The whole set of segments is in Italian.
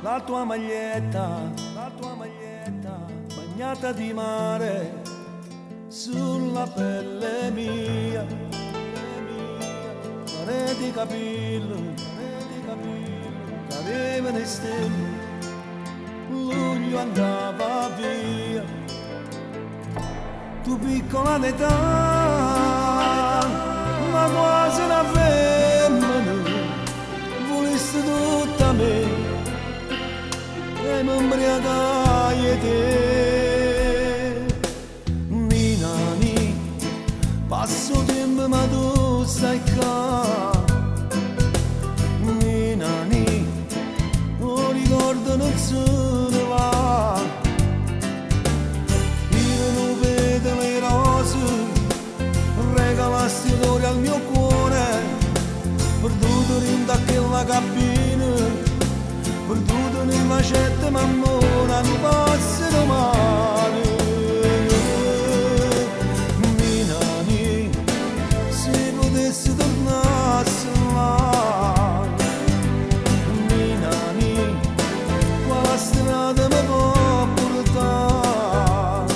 la tua maglietta bagnata di mare sulla pelle mia, mare di capelli, che avevano le stelle, luglio andava via, tu piccola d'età, ma quasi una femmina, volessi tutta me, e mi imbriagai te. Nina, passo tempo ma tu stai qua. Nina, non ricordo non se ne va. Io non vedo le rose, regalasti odori al mio cuore, perduto in quella cabina, perduto nel macetto mammona, non passano male. Nina, se potessi tornarsi là. Nina, quale strada mi può portare?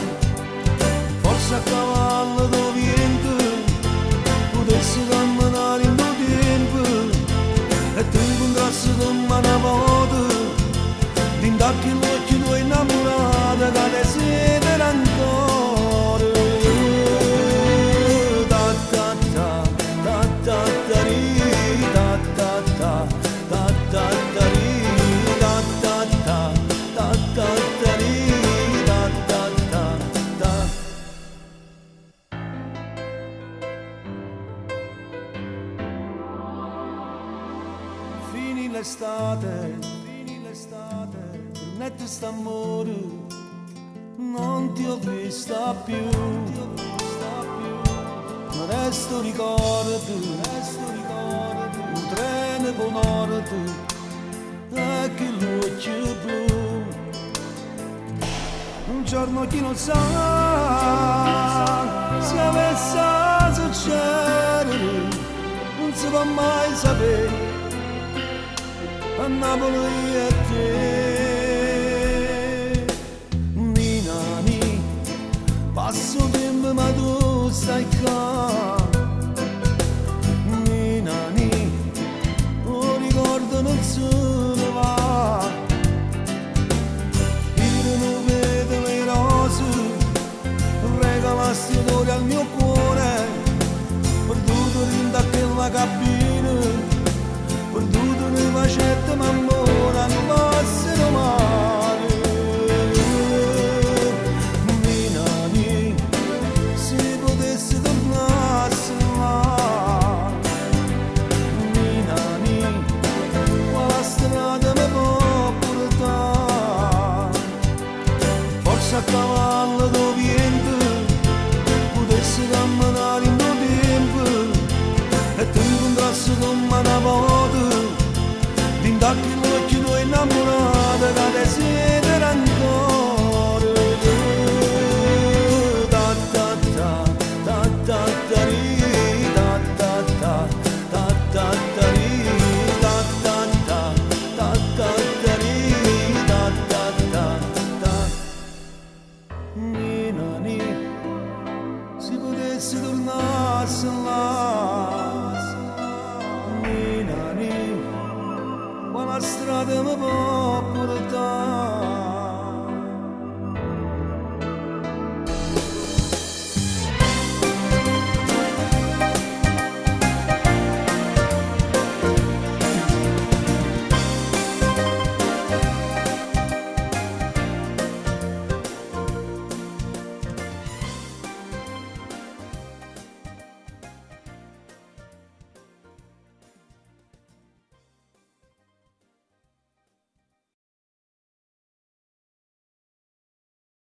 Forse a cavallo do vento, potessi camminare in tuo tempo, e ti incontrassi con una volta, d'indacchi l'occhio tuoi innamorata, che desidera ancora. Ta ta ta, ta ta ta ri, ta ta ta, ta ta ta ri, ta ta ta, ta ta ta ri, ta ta ta ta. Fini l'estate, netto st'amore, non ti ho vista più, ma resto ricordo, un treno con nord, e che luce blu. Un giorno chi non sa, se avesse succedere, non si può mai sapere, a Napoli e te. Passo tempo ma tu stai qua. Nina, non ricordo non se ne va. Io non vedo le rose, regalasti odori al mio cuore, perduto in quella cabina, perduto nel macetto mammona, non passano male. A cavallo do vento, potessi camminare in tuo tempo, e ti incontrassi con una volta, d'indacchi l'occhio tuoi innamorata, che desidera ancora. Ta ta ta, ta ta ta ri, ta ta ta, ta ta ta ri, ta ta ta, ta ta ta ri, ta ta ta ta. Nina, se potessi tornarsi là. Nina, quale strada mi